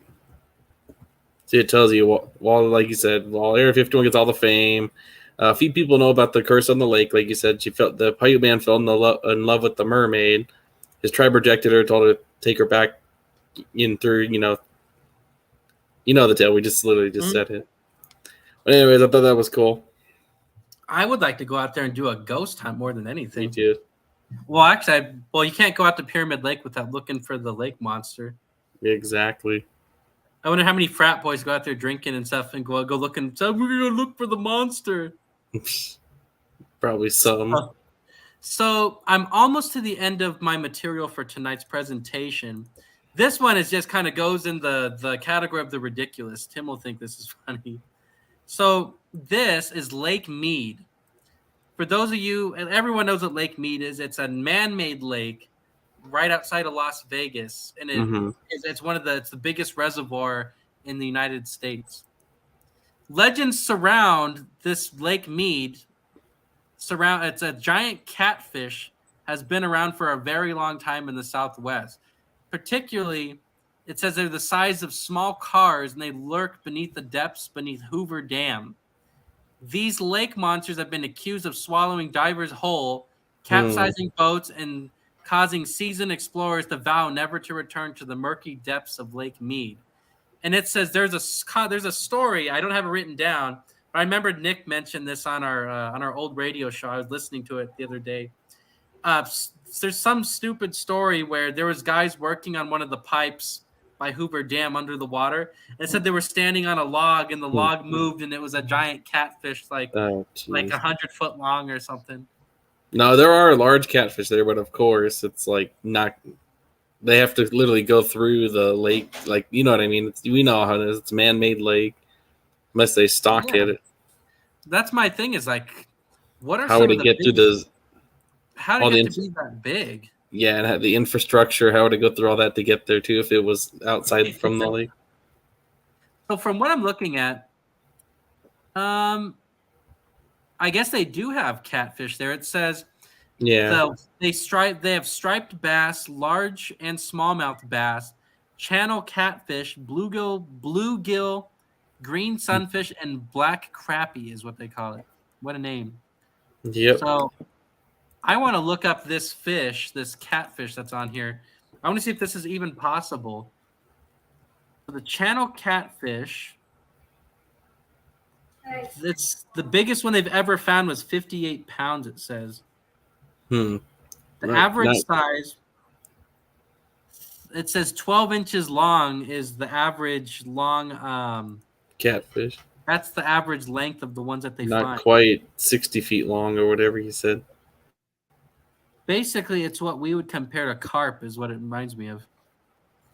see, it tells you, like you said, while Area 51 gets all the fame, a few people know about the curse on the lake. Like you said, the Paiute man fell in love with the mermaid. His tribe rejected her, told her to take her back in through, you know the tale. We just literally said it. But anyways, I thought that was cool. I would like to go out there and do a ghost hunt more than anything. Me too. Well, actually, you can't go out to Pyramid Lake without looking for the lake monster. Exactly. I wonder how many frat boys go out there drinking and stuff and go looking. So we're gonna look for the monster. Probably some. So I'm almost to the end of my material for tonight's presentation. This one is just kind of goes in the category of the ridiculous. Tim will think this is funny. So this is Lake Mead. For those of you, and everyone knows what Lake Mead is, it's a man-made lake right outside of Las Vegas, and it's the biggest reservoir in the United States. Legends surround this Lake Mead. It's a giant catfish, has been around for a very long time in the Southwest. Particularly, it says they're the size of small cars and they lurk beneath the depths beneath Hoover Dam. These lake monsters have been accused of swallowing divers whole, capsizing boats, and causing seasoned explorers to vow never to return to the murky depths of Lake Mead. And it says there's a story. I don't have it written down, but I remember Nick mentioned this on our old radio show. I was listening to it the other day. There's some stupid story where there was guys working on one of the pipes by Hoover Dam under the water. And it said they were standing on a log and the log moved and it was a giant catfish like 100-foot long or something. No, there are large catfish there, but of course it's like not. They have to literally go through the lake, like, you know what I mean. We know how it is. It's a man-made lake, unless they stock it. That's my thing. Is like, what are how would it get to the? How did it get to be that big? Yeah, and have the infrastructure. How would it go through all that to get there too? If it was outside from the lake. So from what I'm looking at, I guess they do have catfish there. It says Yeah. So they have striped bass, large and smallmouth bass, channel catfish, bluegill, green sunfish, and black crappie is what they call it. What a name. Yep. So I want to look up this fish, this catfish that's on here. I want to see if this is even possible. So the channel catfish, it's the biggest one they've ever found was 58 pounds, it says. The average size, it says 12 inches long is the average long catfish. That's the average length of the ones that they Not find. quite 60 feet long or whatever he said. Basically, it's what we would compare to carp is what it reminds me of.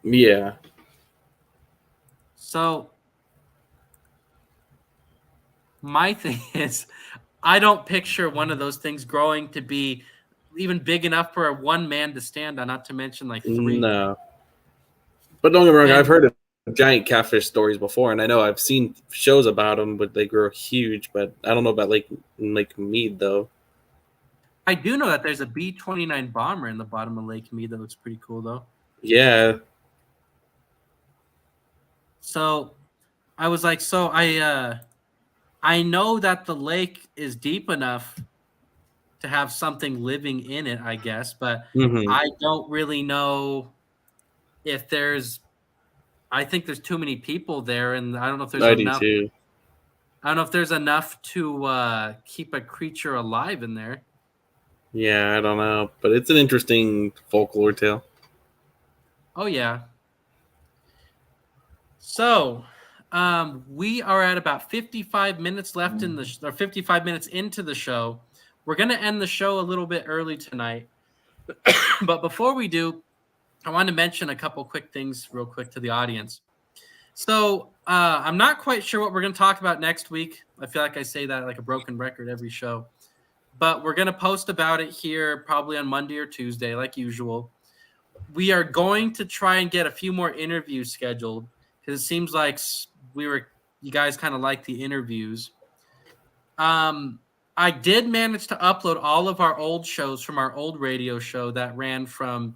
Yeah. So my thing is, I don't picture one of those things growing to be even big enough for a one man to stand on, not to mention like 3. No. But don't get me wrong, I've heard of giant catfish stories before, and I know I've seen shows about them, but they grow huge. But I don't know about Lake Mead, though. I do know that there's a B-29 bomber in the bottom of Lake Mead that looks pretty cool, though. Yeah. So I was like, I know that the lake is deep enough to have something living in it, I guess, but I don't really know if there's. I think there's too many people there, and I don't know if there's enough. Too. I don't know if there's enough to keep a creature alive in there. Yeah, I don't know, but it's an interesting folklore tale. Oh yeah. So, we are at about 55 minutes left in or 55 minutes into the show. We're going to end the show a little bit early tonight. But before we do, I want to mention a couple quick things real quick to the audience. So, I'm not quite sure what we're going to talk about next week. I feel like I say that like a broken record every show. But we're going to post about it here probably on Monday or Tuesday, like usual. We are going to try and get a few more interviews scheduled because it seems like you guys kind of like the interviews. I did manage to upload all of our old shows from our old radio show that ran from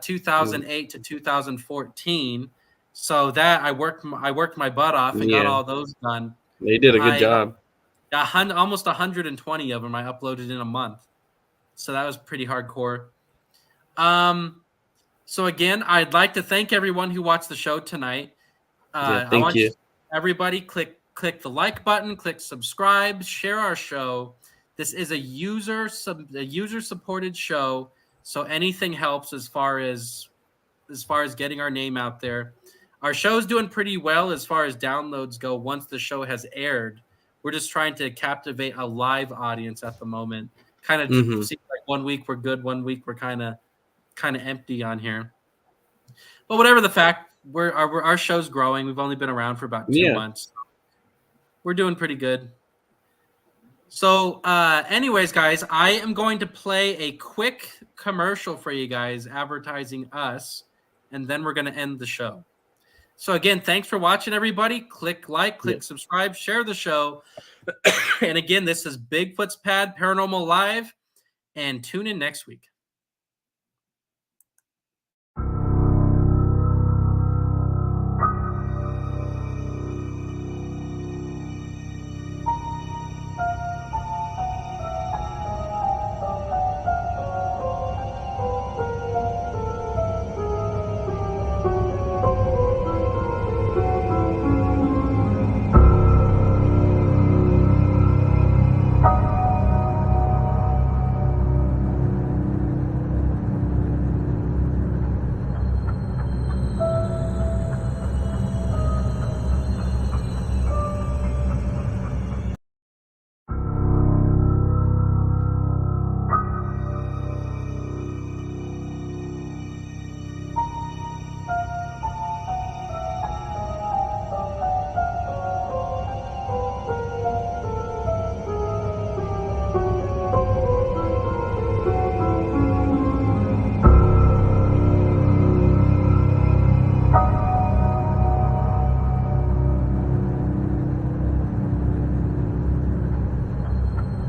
2008 to 2014. So that I worked my butt off and got all those done. They did a good job. Almost 120 of them I uploaded in a month. So that was pretty hardcore. So again, I'd like to thank everyone who watched the show tonight. Thank you. Everybody click the like button, click subscribe, share our show. This is a user supported show, so anything helps as far as getting our name out there. Our show's doing pretty well as far as downloads go once the show has aired. We're just trying to captivate a live audience at the moment. Kind of seems like 1 week we're good, 1 week we're kind of empty on here. But whatever the fact, our show's growing. We've only been around for about 2 months. We're doing pretty good. So anyways, guys, I am going to play a quick commercial for you guys advertising us, and then we're going to end the show. So again, thanks for watching, everybody. Click like, click subscribe, share the show. And again, this is Bigfoots Pad Paranormal Live, and tune in next week.